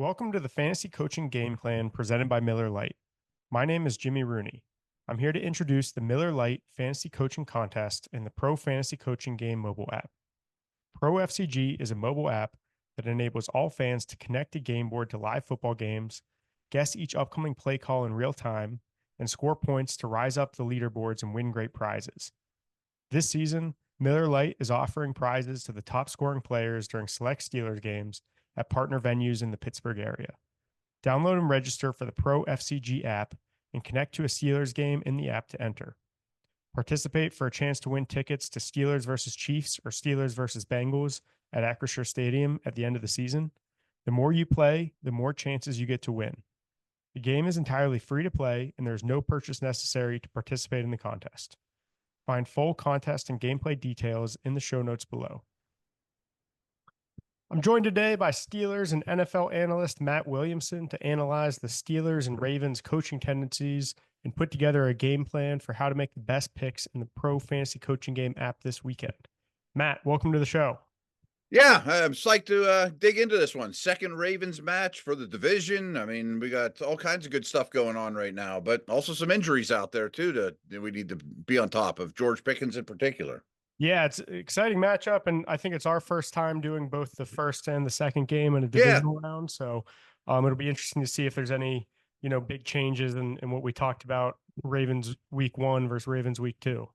Welcome to the Fantasy Coaching Game Plan presented by Miller Lite. My name is Jimmy Rooney. I'm here to introduce the Miller Lite Fantasy Coaching Contest in the Pro Fantasy Coaching Game mobile app. Pro FCG is a mobile app that enables all fans to connect a game board to live football games, guess each upcoming play call in real time, and score points to rise up the leaderboards and win great prizes. This season, Miller Lite is offering prizes to the top scoring players during select Steelers games at partner venues in the Pittsburgh area. Download and register for the Pro FCG app and connect to a Steelers game in the app to enter. Participate for a chance to win tickets to Steelers versus Chiefs or Steelers versus Bengals at Acrisure Stadium at the end of the season. The more you play, the more chances you get to win. The game is entirely free to play, and there's no purchase necessary to participate in the contest. Find full contest and gameplay details in the show notes below. I'm joined today by Steelers and NFL analyst Matt Williamson to analyze the Steelers and Ravens coaching tendencies and put together a game plan for how to make the best picks in the Pro Fantasy Coaching Game app this weekend. Matt, welcome to the show. Yeah, I'm psyched to dig into this one. Second Ravens match for the division. I mean, we got all kinds of good stuff going on right now, but also some injuries out there too that we need to be on top of. George Pickens in particular. Yeah, it's an exciting matchup, and I think it's our first time doing both the first and the second game in a Yeah, divisional round. So it'll be interesting to see if there's any, big changes in what we talked about Ravens week 1 versus Ravens week 2.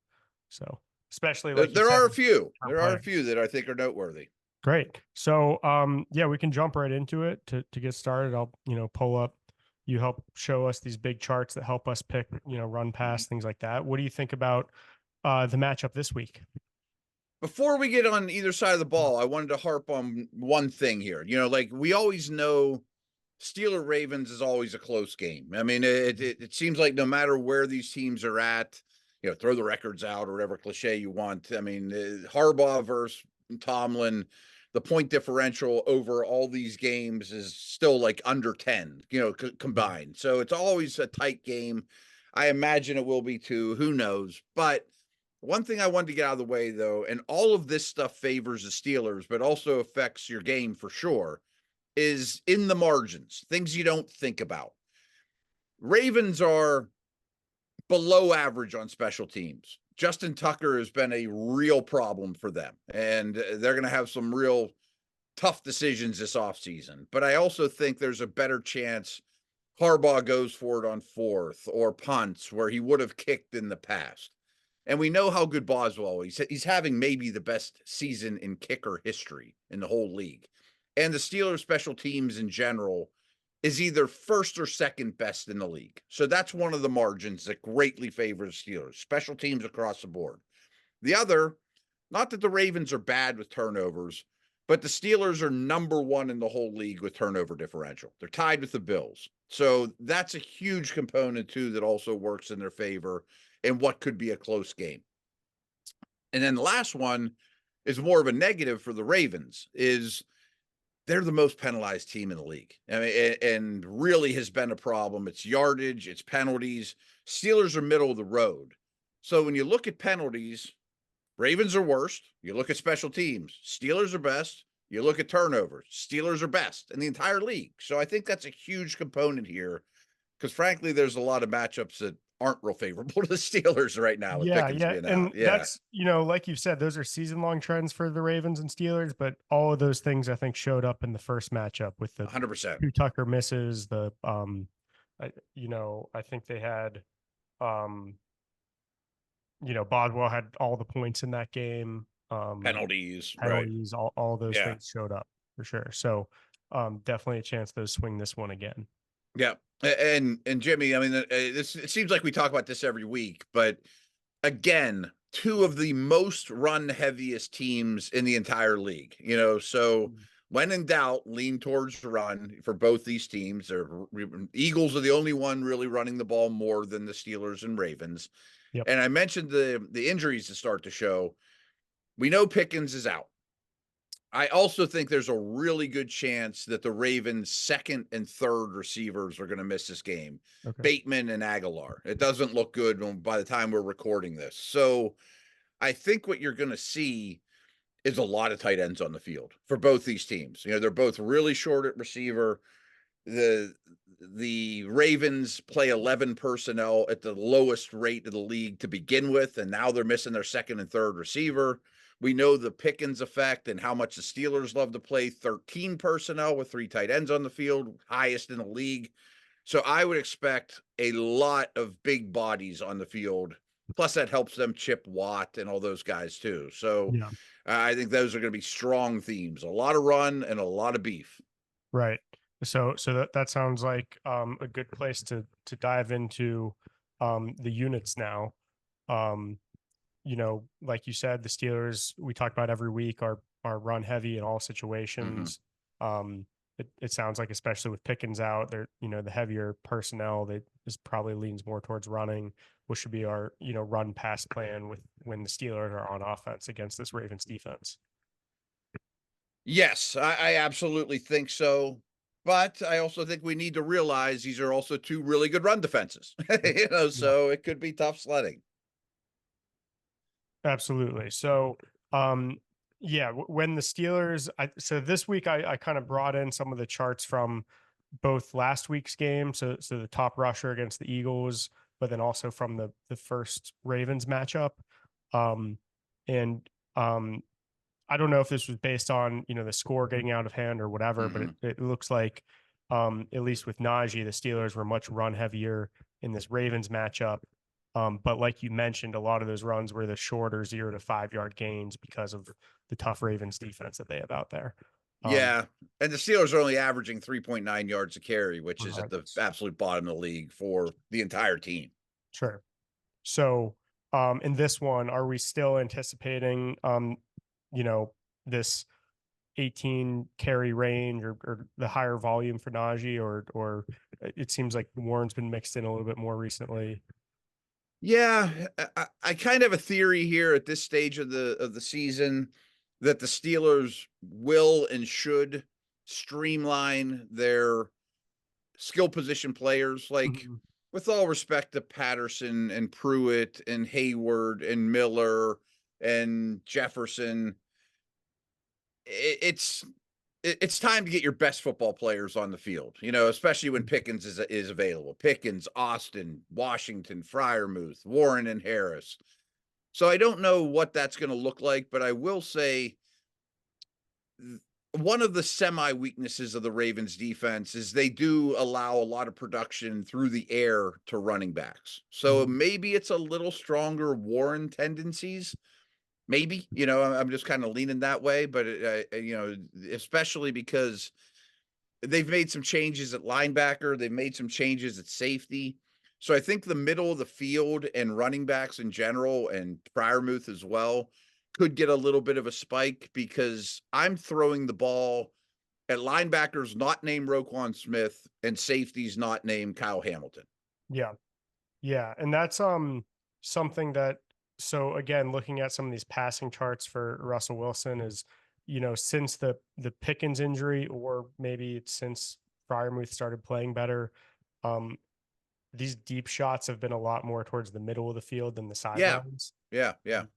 So especially there, like you there said, are a few. our There are a few players. that I think are noteworthy. Great. So yeah, we can jump right into it to get started. I'll, pull up, you help show us these big charts that help us pick, run pass, things like that. What do you think about the matchup this week? Before we get on either side of the ball, I wanted to harp on one thing here. Like we always know Steeler Ravens is always a close game. I mean, it seems like no matter where these teams are at, throw the records out or whatever cliche you want. I mean, Harbaugh versus Tomlin, the point differential over all these games is still like under 10, combined. So it's always a tight game. I imagine it will be too. Who knows? But one thing I wanted to get out of the way, though, and all of this stuff favors the Steelers, but also affects your game for sure, is in the margins, things you don't think about. Ravens are below average on special teams. Justin Tucker has been a real problem for them, and they're going to have some real tough decisions this offseason. But I also think there's a better chance Harbaugh goes for it on fourth or punts where he would have kicked in the past. And we know how good Boswell is. He's having maybe the best season in kicker history in the whole league. And the Steelers special teams in general is either first or second best in the league. So that's one of the margins that greatly favors Steelers, special teams across the board. The other, not that the Ravens are bad with turnovers, but the Steelers are number one in the whole league with turnover differential. They're tied with the Bills. So that's a huge component, too, that also works in their favor in what could be a close game. And then the last one is more of a negative for the Ravens, is they're the most penalized team in the league. I mean, and really has been a problem. It's yardage, it's penalties. Steelers are middle of the road. So when you look at penalties, Ravens are worst. You look at special teams, Steelers are best. You look at turnovers, Steelers are best in the entire league. So I think that's a huge component here because, frankly, there's a lot of matchups that aren't real favorable to the Steelers right now with Yeah, Pickens yeah. being out. And Yeah, that's, like you said, those are season-long trends for the Ravens and Steelers, but all of those things I think showed up in the first matchup with the 100%. two Tucker misses, I think they had um, Bodwell had all the points in that game. Penalties, right. Penalties, all those Yeah. things showed up for sure. So definitely a chance those swing this one again. Yeah. And Jimmy, I mean, it seems like we talk about this every week, but again, two of the most run heaviest teams in the entire league, so when in doubt, lean towards run for both these teams. Eagles are the only one really running the ball more than the Steelers and Ravens. Yep. And I mentioned the injuries to start the show. We know Pickens is out. I also think there's a really good chance that the Ravens' second and third receivers are going to miss this game. Okay. Bateman and Aguilar. It doesn't look good by the time we're recording this. So I think what you're going to see is a lot of tight ends on the field for both these teams. They're both really short at receiver. the Ravens play 11 personnel at the lowest rate of the league to begin with, and now they're missing their second and third receiver. We know the Pickens effect and how much the Steelers love to play 13 personnel with 3 tight ends on the field, highest in the league. So I would expect a lot of big bodies on the field. Plus, that helps them chip Watt and all those guys too. So Yeah. I think those are going to be strong themes: a lot of run and a lot of beef. Right. So that sounds like a good place to dive into the units now. Um, like you said, the Steelers we talk about every week are run heavy in all Mm-hmm. situations. It sounds like especially with Pickens out, they're the heavier personnel that is probably leans more towards running, which should be our run pass plan with when the Steelers are on offense against this Ravens defense. Yes, I absolutely think so. But I also think we need to realize these are also 2 really good run defenses. Yeah. So it could be tough sledding. Absolutely. So, yeah, when the Steelers, so this week I kind of brought in some of the charts from both last week's game, so the top rusher against the Eagles, but then also from the first Ravens matchup, um, and I don't know if this was based on the score getting out of hand or whatever, but Mm-hmm. it looks like at least with Najee, the Steelers were much run heavier in this Ravens matchup. But like you mentioned, a lot of those runs were the shorter 0 to 5 yard gains because of the tough Ravens defense that they have out there. Um, Yeah. And the Steelers are only averaging 3.9 yards a carry, which is at the regardless, absolute bottom of the league for the entire team. sure. So in this one, are we still anticipating you know this 18 carry range or the higher volume for Najee, or it seems like Warren's been mixed in a little bit more recently. Yeah, I kind of have a theory here at this stage of the season that the Steelers will and should streamline their skill position players. Like, Mhm. with all respect to Patterson and Pruitt and Hayward and Miller and Jefferson, it's it's time to get your best football players on the field. Especially when Pickens is available. Pickens, Austin, Washington, Fryermuth, Warren, and Harris. So I don't know what that's going to look like, but I will say one of the semi weaknesses of the Ravens defense is they do allow a lot of production through the air to running backs. So Mhm. maybe it's a little stronger Warren tendencies. Maybe, I'm just kind of leaning that way, but especially because they've made some changes at linebacker, they've made some changes at safety. So I think the middle of the field and running backs in general and Fryermuth as well could get a little bit of a spike because I'm throwing the ball at linebackers not named Roquan Smith and safeties not named Kyle Hamilton. Yeah. Yeah, and that's something that so again, looking at some of these passing charts for Russell Wilson is, since the Pickens injury, or maybe it's since Fryermuth started playing better, um, these deep shots have been a lot more towards the middle of the field than the Yeah. sidelines. Yeah. Yeah.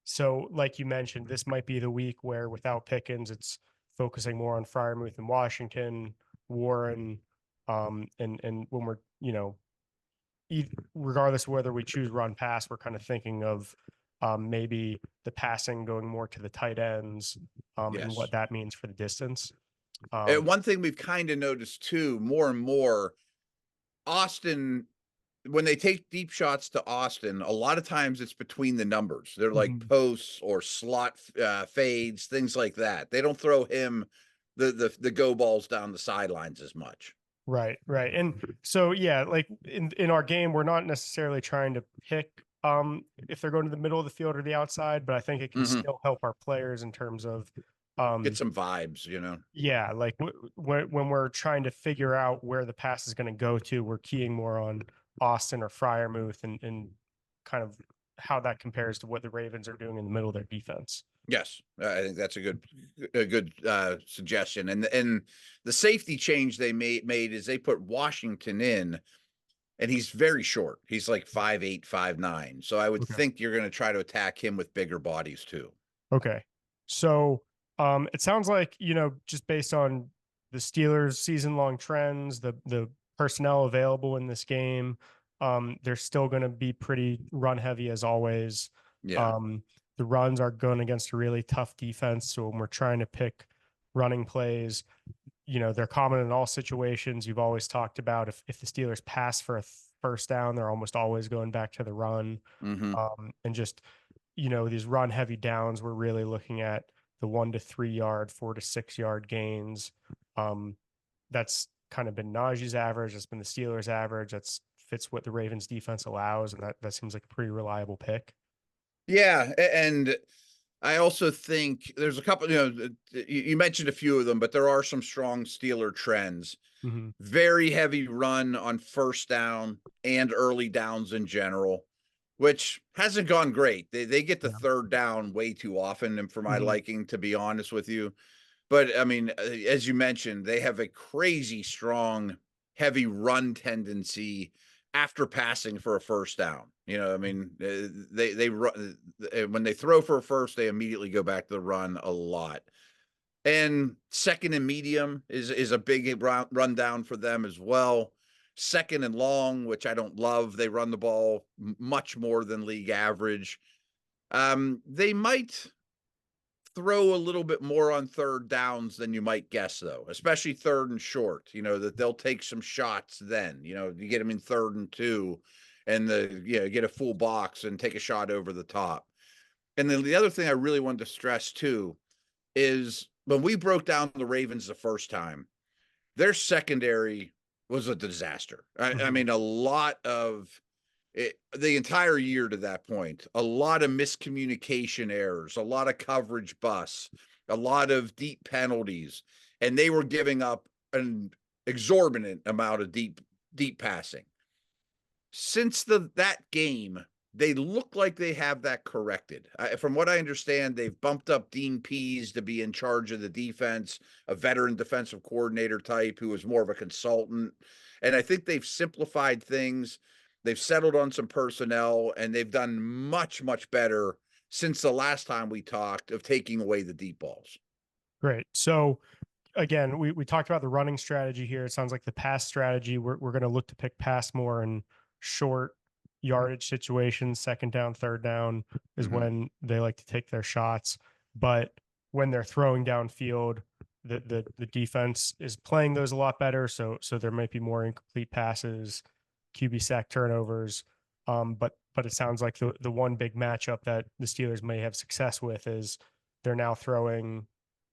So, like you mentioned, this might be the week where without Pickens, it's focusing more on Fryermuth and Washington, Warren, and when we're regardless of whether we choose run pass, we're kind of thinking of maybe the passing going more to the tight ends and Yes. what that means for the distance. And one thing we've kind of noticed too, more and more, Austin, when they take deep shots to Austin, a lot of times it's between the numbers. They're like Mhm. posts or slot fades, things like that. They don't throw him the go balls down the sidelines as much. Right, right. And so yeah, like in our game, we're not necessarily trying to pick if they're going to the middle of the field or the outside, but I think it can Mm-hmm. still help our players in terms of Get um some vibes. yeah, like when we're trying to figure out where the pass is going to go to, we're keying more on Austin or Fryermuth and kind of how that compares to what the Ravens are doing in the middle of their defense. Yes, I think that's a good suggestion. And the safety change they made is they put Washington in, and he's very short. He's like 5'8", 5'9". So I would Okay. think you're going to try to attack him with bigger bodies too. Okay. So it sounds like, just based on the Steelers' season-long trends, the personnel available in this game, they're still going to be pretty run heavy as always. Yeah. Um, the runs are going against a really tough defense, so when we're trying to pick running plays, they're common in all situations. You've always talked about if the Steelers pass for a first down, they're almost always going back to the run. Mm-hmm. And just, these run heavy downs, we're really looking at the 1 to 3 yard, 4 to 6 yard gains. That's kind of been Najee's average. That's been the Steelers' average. That's fits what the Ravens defense allows. And that seems like a pretty reliable pick. Yeah. And I also think there's a couple, you mentioned a few of them, but there are some strong Steeler trends. Mm-hmm. Very heavy run on first down and early downs in general, which hasn't gone great. They get the Yeah. third down way too often, and for my Mm-hmm. liking, to be honest with you. But I mean, as you mentioned, they have a crazy strong, heavy run tendency after passing for a first down. I mean, they run when they throw for a first, they immediately go back to the run a lot. And second and medium is a big run down for them as well. Second and long, which I don't love. They run the ball much more than league average. They might throw a little bit more on third downs than you might guess, though, especially third and short. That they'll take some shots then. You get them in 3rd and 2 and get a full box and take a shot over the top. And then the other thing I really wanted to stress too is when we broke down the Ravens the first time, their secondary was a disaster. I Mm-hmm. mean, a lot of the entire year to that point, a lot of miscommunication errors, a lot of coverage busts, a lot of deep penalties, and they were giving up an exorbitant amount of deep passing. Since that game, they look like they have that corrected. From what I understand, they've bumped up Dean Pease to be in charge of the defense, a veteran defensive coordinator type who is more of a consultant. And I think they've simplified things. They've settled on some personnel, and they've done much, much better since the last time we talked of taking away the deep balls. Great. So again, we talked about the running strategy here. It sounds like the pass strategy, we're going to look to pick pass more in short yardage situations. Second down, third down is Mm-hmm. when they like to take their shots. But when they're throwing downfield, the defense is playing those a lot better. So there might be more incomplete passes, QB sack turnovers. But it sounds like the one big matchup that the Steelers may have success with is they're now throwing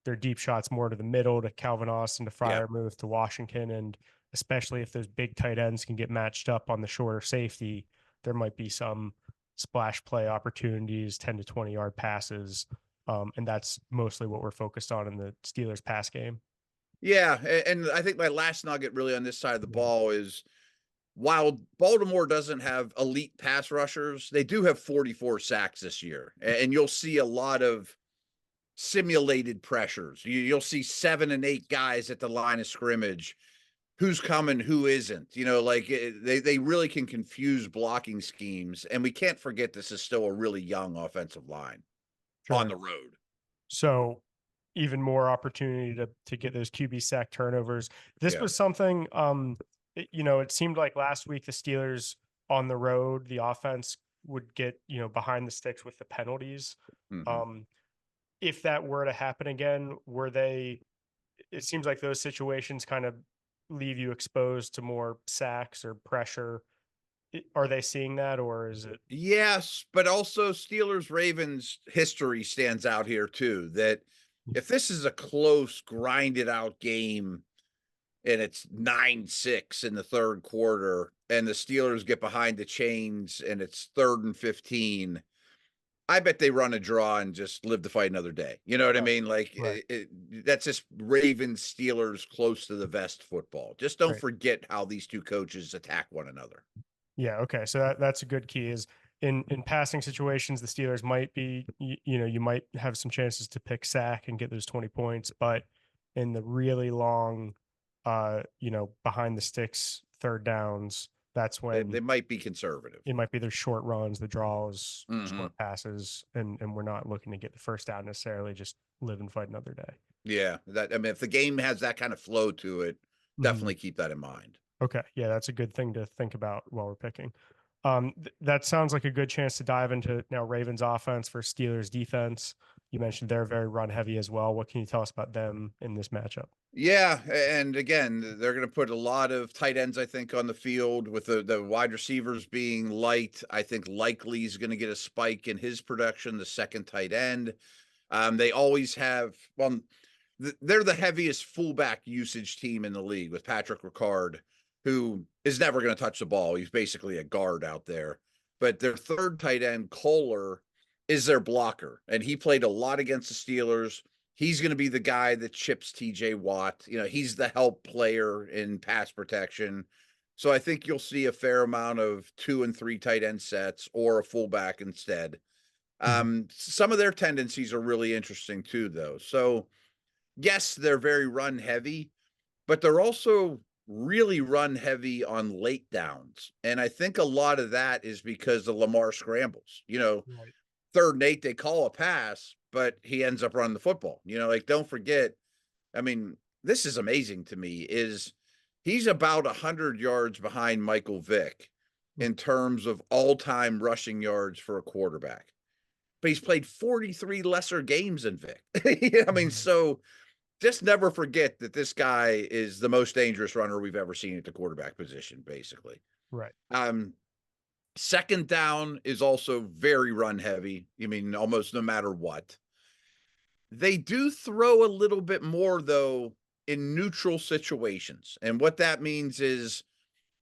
their deep shots more to the middle, to Calvin Austin, to Yeah. Freiermuth, to Washington. And especially if those big tight ends can get matched up on the shorter safety, there might be some splash play opportunities, 10 to 20 yard passes. And that's mostly what we're focused on in the Steelers pass game. Yeah. And I think my last nugget really on this side of the Yeah. ball is while Baltimore doesn't have elite pass rushers, they do have 44 sacks this year. And you'll see a lot of simulated pressures. You'll see 7 and 8 guys at the line of scrimmage. Who's coming, who isn't? They really can confuse blocking schemes. And we can't forget this is still a really young offensive line on Sure. the road. So even more opportunity to get those QB sack turnovers. This Yeah. was something it seemed like last week the Steelers on the road, the offense would get, behind the sticks with the penalties. Mm-hmm. Um, if that were to happen again, it seems like those situations kind of leave you exposed to more sacks or pressure. Are they seeing that, or is it? Yes, but also Steelers Ravens history stands out here too. That if this is a close, grinded out game and it's 9-6 in the third quarter and the Steelers get behind the chains and it's 3rd and 15, I bet they run a draw and just live to fight another day. You know what I Right. mean? Like Right. that's just Ravens Steelers close to the vest football. Just don't Right. forget how these two coaches attack one another. Yeah. Okay. So that's a good key. Is in passing situations, the Steelers might be, you might have some chances to pick sack and get those 20 points, but in the really long, behind the sticks third downs, that's They when might be conservative. it might be their short runs, the draws, Mm-hmm. short passes, and we're not looking to get the first down necessarily. Just live and fight another day. Yeah, that I mean, if the game has that kind of flow to it, Mhm. definitely keep that in mind. Okay. Yeah, that's a good thing to think about while we're picking. That sounds like a good chance to dive into now Ravens offense versus Steelers defense. You mentioned they're very run heavy as well. What can you tell us about them in this matchup? Yeah, and again, they're going to put a lot of tight ends, I think, on the field with the wide receivers being light. I think likely is going to get a spike in his production, the second tight end. They always have, well, they're the heaviest fullback usage team in the league with Patrick Ricard, who is never going to touch the ball. He's basically a guard out there. But their third tight end, Kohler, is their blocker, and he played a lot against the Steelers. He's going to be the guy that chips TJ Watt. You know, he's the help player in pass protection. So I think you'll see a fair amount of 2 and 3 tight end sets or a fullback instead. Mhm. Some of their tendencies are really interesting too, though. So yes, they're very run heavy, but they're also really run heavy on late downs. And I think a lot of that is because the Lamar scrambles. You know, Right. 3rd and 8, they call a pass, but he ends up running the football. You know, like don't forget, I mean, this is amazing to me, is he's about 100 yards behind Michael Vick Mm. in terms of all-time rushing yards for a quarterback. But he's played 43 lesser games than Vick. I mean, Mhm. so just never forget that this guy is the most dangerous runner we've ever seen at the quarterback position, basically. Right. Um, Second down is also very run heavy. I mean, almost no matter what. They do throw a little bit more, though, in neutral situations. And what that means is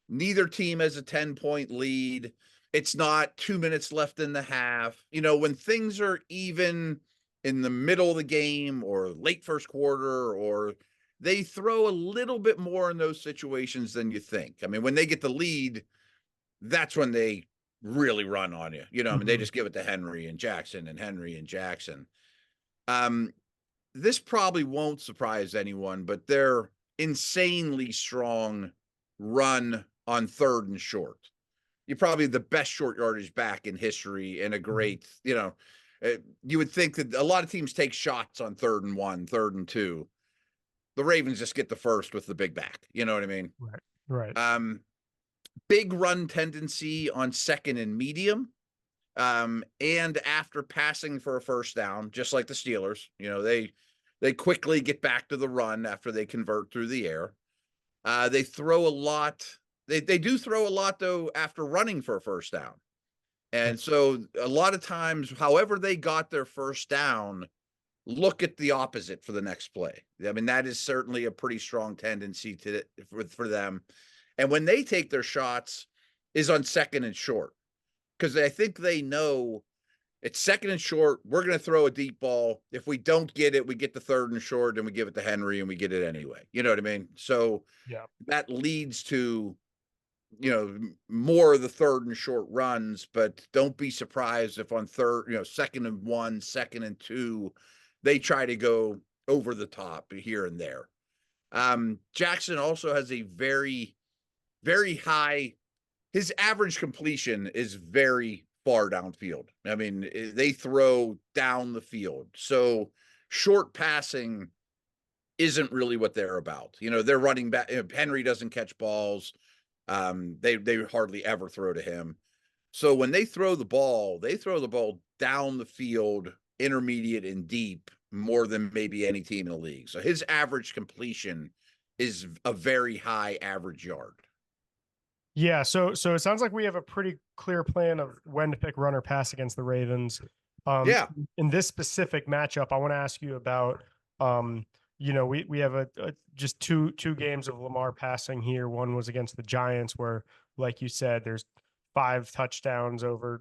neither team has a 10-point lead. It's not 2 minutes left in the half. You know, when things are even in the middle of the game or late first quarter, or they throw a little bit more in those situations than you think. I mean, when they get the lead, that's when they really run on you. You know, I mean, they Mhm. just give it to Henry and Jackson and Henry and Jackson. Um, this probably won't surprise anyone, but they're insanely strong run on 3rd and short. You're probably the best short yardage back in history and a Mhm. great, you know, you would think that a lot of teams take shots on 3rd and 1, 3rd and 2. The Ravens just get the first with the big back. You know what I mean? Right. Right. Um, Big run tendency on 2nd and medium. And after passing for a first down, just like the Steelers, you know, they quickly get back to the run after they convert through the air. They throw a lot. They do throw a lot though after running for a first down. Right. And so a lot of times, however they got their first down, look at the opposite for the next play. I mean, that is certainly a pretty strong tendency for them. And when they take their shots is on 2nd and short, because I think they know it's 2nd and short. We're going to throw a deep ball. If we don't get it, we get the 3rd and short and we give it to Henry and we get it anyway. You know what I mean? So Yeah. that leads to, you know, more of the 3rd and short runs, but don't be surprised if on 2nd and 1, 2nd and 2, they try to go over the top here and there. Jackson also has a very, very high, his average completion is very far downfield. I mean, they throw down the field. So short passing isn't really what they're about. You know, they're running back. Henry doesn't catch balls. They hardly ever throw to him. So when they throw the ball down the field, intermediate and deep, more than maybe any team in the league. So his average completion is a very high average yard. Yeah, so it sounds like we have a pretty clear plan of when to pick run or pass against the Ravens. Um, Yeah. in this specific matchup, I want to ask you about we have just two games of Lamar passing here. One was against the Giants, where, like you said, there's 5 touchdowns over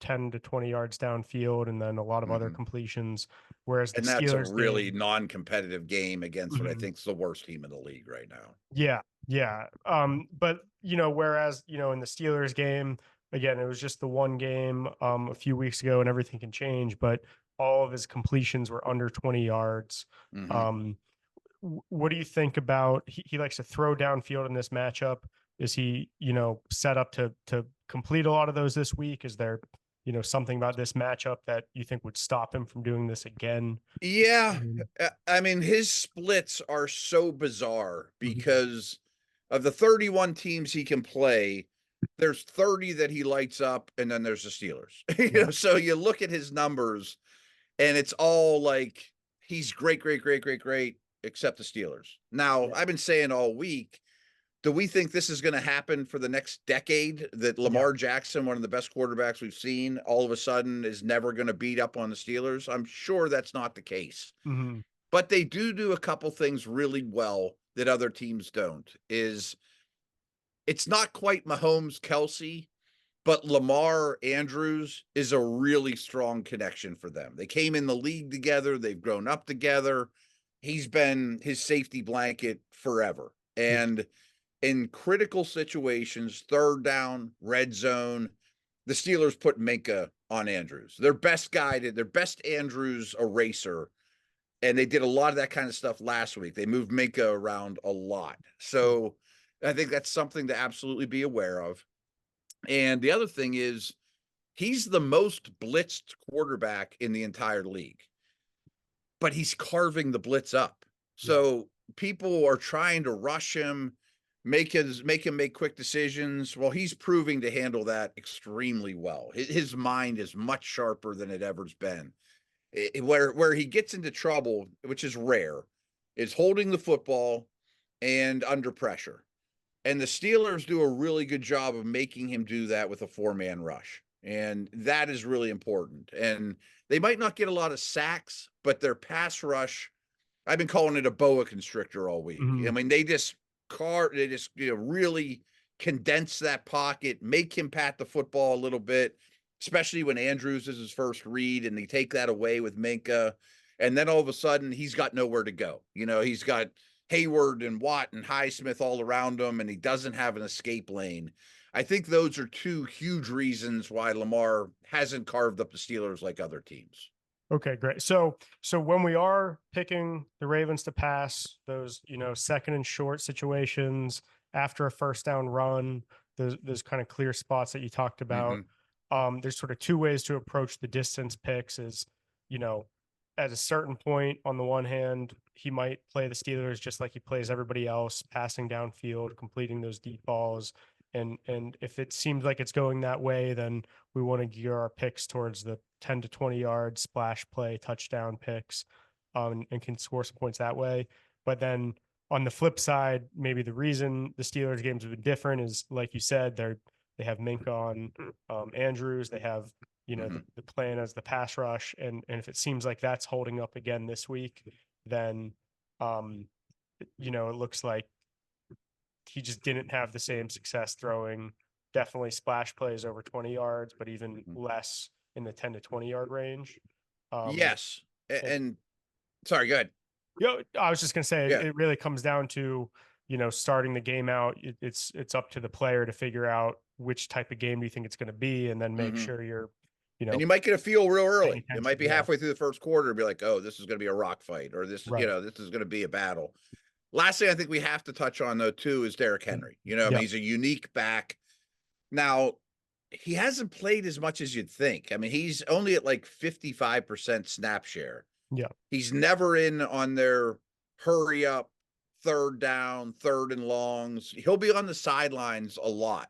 10 to 20 yards downfield, and then a lot of other Mhm. completions. Whereas the And that's a Steelers really game, non-competitive game against what I mhm, think is the worst team in the league right now. yeah, yeah. But whereas, in the Steelers game, again, it was just the one game a few weeks ago and everything can change, but all of his completions were under 20 yards. Mhm. Um, what do you think about he likes to throw downfield in this matchup? Is he, set up to complete a lot of those this week? Is there, something about this matchup that you think would stop him from doing this again? Yeah. Um, I mean, his splits are so bizarre mhm. because of the 31 teams he can play, there's 30 that he lights up, and then there's the Steelers. Yeah. So you look at his numbers, and it's all like he's great, great, great, great, great, except the Steelers. Now, Yeah. I've been saying all week, do we think this is going to happen for the next decade? That Yeah. Lamar Jackson, one of the best quarterbacks we've seen, all of a sudden is never going to beat up on the Steelers? I'm sure that's not the case. Hmm. But they do a couple things really well that other teams don't. Is it's not quite Mahomes Kelsey, but Lamar Andrews is a really strong connection for them. They came in the league together, they've grown up together. He's been his safety blanket forever. Yeah. And in critical situations, third down, red zone, the Steelers put Minka on Andrews. Their best guy, their best Andrews eraser. And they did a lot of that kind of stuff last week. They moved Minka around a lot. Yeah. So I think that's something to absolutely be aware of. And the other thing is, he's the most blitzed quarterback in the entire league, but he's carving the blitz up. Yeah. So people are trying to rush him, make him make quick decisions. Well, he's proving to handle that extremely well. His mind is much sharper than it ever's been. Where he gets into trouble, which is rare, is holding the football and under pressure. And the Steelers do a really good job of making him do that with a four-man rush. And that is really important. And they might not get a lot of sacks, but their pass rush, I've been calling it a boa constrictor all week. I Hmm. mean, they just really condense that pocket, make him pat the football a little bit, especially when Andrews is his first read and they take that away with Minka. And then all of a sudden he's got nowhere to go. He's got Hayward and Watt and Highsmith all around him, and he doesn't have an escape lane. I think those are two huge reasons why Lamar hasn't carved up the Steelers like other teams. Okay, great. So when we are picking the Ravens to pass those, second and short situations after a first down run, those kind of clear spots that you talked about, Mm-hmm. there's sort of two ways to approach the distance picks is, you know, at a certain point, on the one hand, he might play the Steelers just like he plays everybody else, passing downfield, completing those deep balls. And if it seems like it's going that way, then we want to gear our picks towards the 10 to 20 yard splash play touchdown picks, and can score some points that way. But then on the flip side, maybe the reason the Steelers games have been different is, like you said, they have Minka on Andrews. They have, Mm-hmm. the plan as the pass rush. And if it seems like that's holding up again this week, then, it looks like he just didn't have the same success throwing definitely splash plays over 20 yards, but even Mm-hmm. less in the 10 to 20 yard range. Um, Yes. and And sorry, go ahead. I was just gonna say Yeah. it really comes down to, starting the game out. It's up to the player to figure out which type of game do you think it's going to be, and then make Mm-hmm. sure you're, And you might get a feel real paying early. It attention. might be Yeah. halfway through the first quarter and be like, oh, this is going to be a rock fight, or Right. this is going to be a battle. Last thing I think we have to touch on, though, too, is Derrick Henry. I mean, Yeah. he's a unique back. Now, he hasn't played as much as you'd think. I mean, he's only at like 55% snap share. Yeah. He's never in on their hurry up, third down, third and longs. He'll be on the sidelines a lot.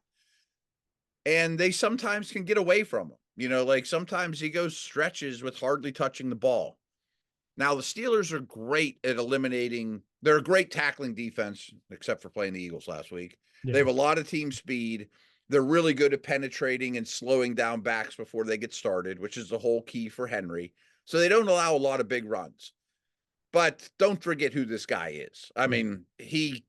And they sometimes can get away from him. Like sometimes he goes stretches with hardly touching the ball. Now, the Steelers are great at eliminating, they're a great tackling defense, except for playing the Eagles last week. They Yeah. have a lot of team speed. They're really good at penetrating and slowing down backs before they get started, which is the whole key for Henry. So they don't allow a lot of big runs. But don't forget who this guy is. I Yeah. mean, he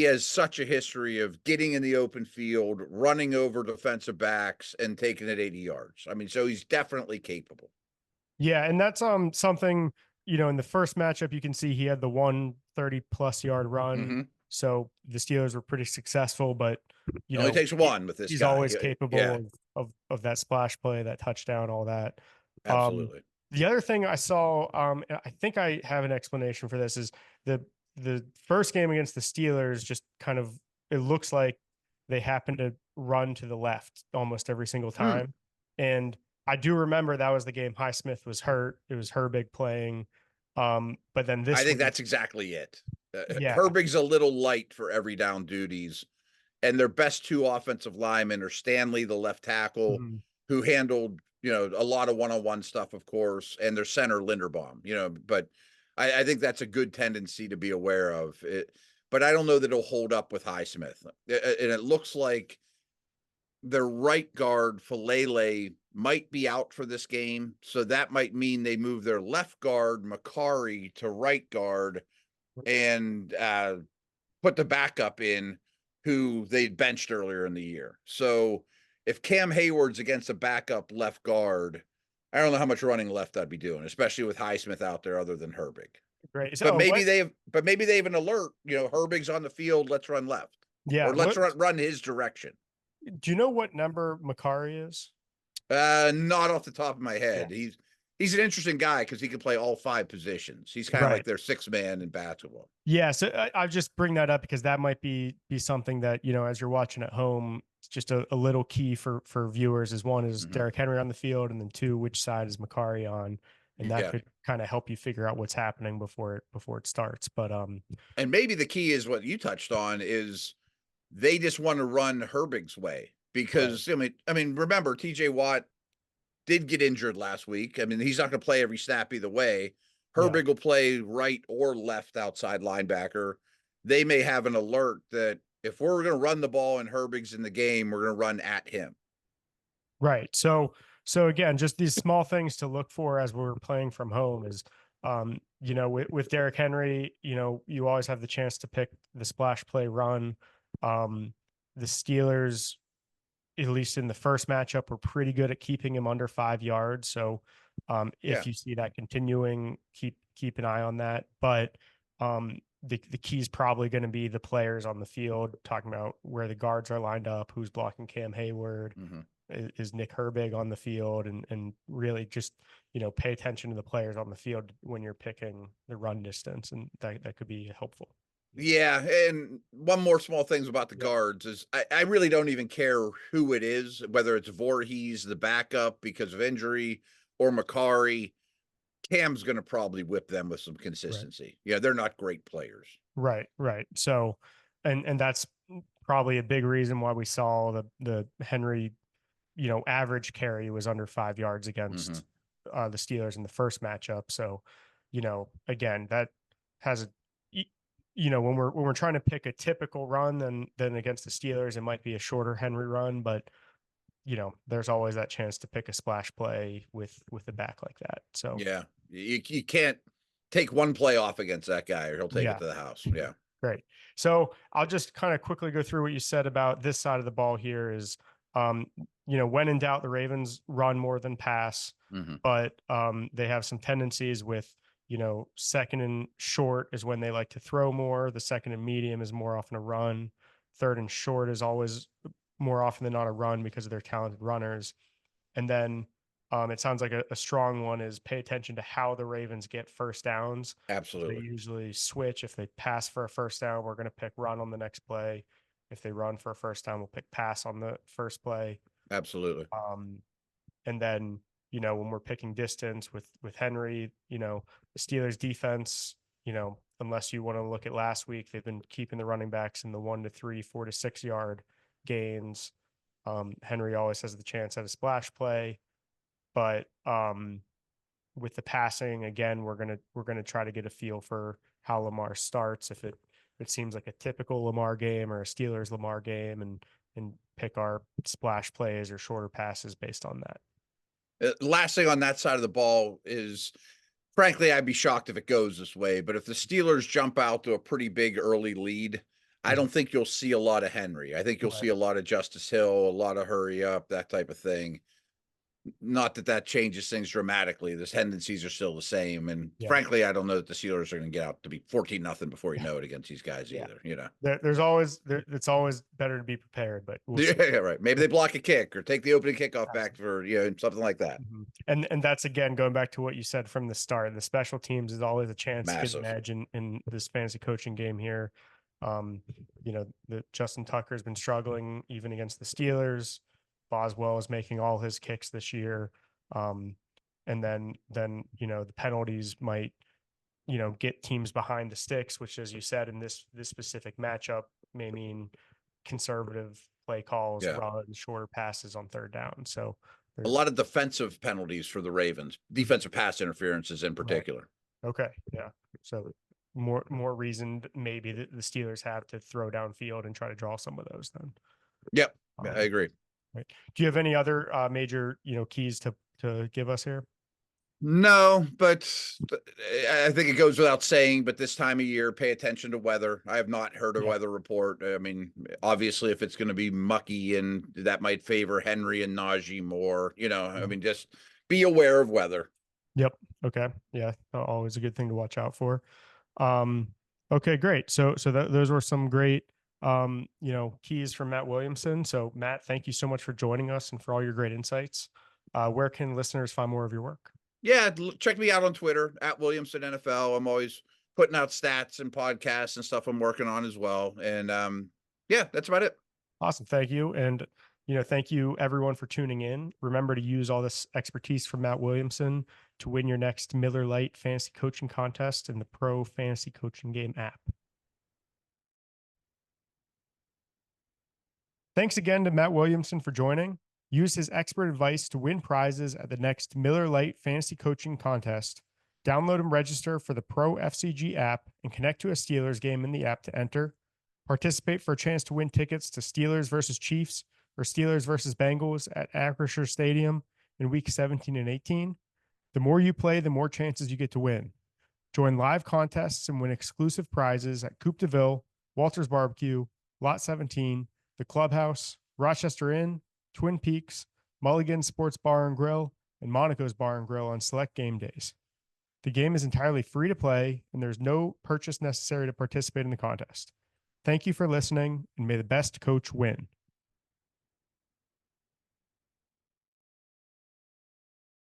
has such a history of getting in the open field, running over defensive backs, and taking it 80 yards. I mean, so he's definitely capable. Yeah, and that's something, in the first matchup you can see he had the 130+ yard run. Mm-hmm. So the Steelers were pretty successful, but It only takes one with this he's guy. always capable Yeah, of that splash play, that touchdown, all that. Um, absolutely. the other thing I saw, and I think I have an explanation for this, is the first game against the Steelers just kind of, it looks like they happen to run to the left almost every single Hmm. time. And I do remember that was the game Highsmith was hurt. It was Herbig playing. But then I this think week, that's exactly it. yeah. Herbig's a little light for every down duties, and their best two offensive linemen are Stanley, the left tackle, Mhm. who handled a lot of one-on-one stuff, of course, and their center Linderbaum. But I think that's a good tendency to be aware of. But I don't know that it'll hold up with Highsmith, and it looks like their right guard Falele might be out for this game, so that might mean they move their left guard Makari to right guard and put the backup in who they'd benched earlier in the year. So if Cam Hayward's against a backup left guard, I don't know how much running left I'd be doing, especially with Highsmith out there other than Herbig. Great. But So maybe what? they have but maybe they have an alert, Herbig's on the field, let's run left. Yeah. Or let's What? run his direction. Do you know what number Makari is? Not off the top of my Yeah. head. He's an interesting guy because he can play all five positions. He's kind of like Right. their sixth man in basketball. Yeah, so I just bring that up because that might be something that as you're watching at home, it's just a little key for viewers. Is one is Mm-hmm. Derrick Henry on the field, and then two, which side is Makari on, and that Yeah. could kind of help you figure out what's happening before it starts. But And maybe the key is what you touched on is they just want to run Herbig's way right, because I mean, remember TJ Watt did get injured last week. I mean, he's not going to play every snap either way. yeah, Herbig will play right or left outside linebacker. They may have an alert that if we're going to run the ball and Herbig's in the game, we're going to run at him. right. So again, just these small things to look for as we're playing from home is. With Derrick Henry, you always have the chance to pick the splash play run. The Steelers, at least in the first matchup, were pretty good at keeping him under 5 yards. So Yeah, if you see that continuing, keep an eye on that. But the key is probably going to be the players on the field, talking about where the guards are lined up, who's blocking Cam Hayward, mm-hmm. is Nick Herbig on the field, and really just pay attention to the players on the field when you're picking the run distance, and that could be helpful. Yeah, and one more small things about the Yeah. guards is I really don't even care who it is, whether it's Voorhees, the backup because of injury, or Makari. Cam's going to probably whip them with some Right. consistency. Yeah, they're not great players. Right, right. So, and that's probably a big reason why we saw the Henry, average carry was under 5 yards Mm-hmm. against the Steelers in the first matchup. So, again, that has when we're trying to pick a typical run, then against the Steelers, it might be a shorter Henry run, but there's always that chance to pick a splash play with a back like that. So, Yeah, you can't take one play off against that guy, or he'll take it yeah. to the house. Yeah. Great. So I'll just kind of quickly go through what you said about this side of the ball here is, when in doubt, the Ravens run more than pass, Mm-hmm. but they have some tendencies with, second and short is when they like to throw more. The second and medium is more often a run. Third and short is always more often than not a run because of their talented runners. And then it sounds like a strong one is pay attention to how the Ravens get first downs. They Absolutely. usually switch. If they pass for a first down, we're going to pick run on the next play. If they run for a first down, we'll pick pass on the first play. Absolutely. Um, and then, when we're picking distance with Henry, the Steelers defense, unless you want to look at last week, they've been keeping the running backs in the 1 to 3, 4 to 6 yard gains. Henry always has the chance at a splash play, but with the passing, again, we're gonna try to get a feel for how Lamar starts. If it seems like a typical Lamar game or a Steelers Lamar game, and pick our splash plays or shorter passes based on that. Last thing on that side of the ball is, frankly, I'd be shocked if it goes this way. But if the Steelers jump out to a pretty big early lead, I Mhm. don't think you'll see a lot of Henry. I think you'll see Right. a lot of Justice Hill, a lot of hurry up, that type of thing. Not that that changes things dramatically. The tendencies are still the same. And Yeah. frankly, I don't know that the Steelers are going to get out to be 14-0 before you know it against these guys Yeah. either. It's always better to be prepared, but we'll see. Yeah, right. Maybe they block a kick or take the opening kickoff back for, something like that. Mhm. And that's again going back to what you said from the start. The special teams is always a chance to get an Massive. edge in this fantasy coaching game here. The Justin Tucker has been struggling even against the Steelers. Boswell is making all his kicks this year. And then, the penalties might, get teams behind the sticks, which, as you said, in this specific matchup may mean conservative play calls Yeah. rather than shorter passes on third down. So A there's lot of defensive penalties for the Ravens, defensive pass interferences in right. particular. Okay. Yeah. So more reason maybe the Steelers have to throw downfield and try to draw some of those then. Yep. I Um, agree. right. Do you have any other major, keys to give us here? No, but I think it goes without saying, but this time of year, pay attention to weather. I have not heard a Yeah. weather report. I mean, obviously, if it's going to be mucky and that might favor Henry and Najee more, I mean, just be aware of weather. Yep. Okay. Yeah. Always a good thing to watch out for. Um, okay, great. So those were some great, keys from Matt Williamson. So Matt, thank you so much for joining us and for all your great insights. Where can listeners find more of your work? Yeah, check me out on Twitter at Williamson NFL. I'm always putting out stats and podcasts and stuff I'm working on as well. And yeah, that's about it. Awesome. Thank you. And, thank you everyone for tuning in. Remember to use all this expertise from Matt Williamson to win your next Miller Lite fantasy coaching contest in the Pro Fantasy Coaching Game app. Thanks again to Matt Williamson for joining. Use his expert advice to win prizes at the next Miller Lite Fantasy Coaching Contest. Download and register for the Pro FCG app and connect to a Steelers game in the app to enter. Participate for a chance to win tickets to Steelers versus Chiefs or Steelers versus Bengals at Acrisure Stadium in week 17 and 18. The more you play, the more chances you get to win. Join live contests and win exclusive prizes at Coupe de Ville, Walter's Barbecue, Lot 17, The Clubhouse, Rochester Inn, Twin Peaks, Mulligan Sports Bar and Grill, and Monaco's Bar and Grill on select game days. The game is entirely free to play, and there's no purchase necessary to participate in the contest. Thank you for listening, and may the best coach win.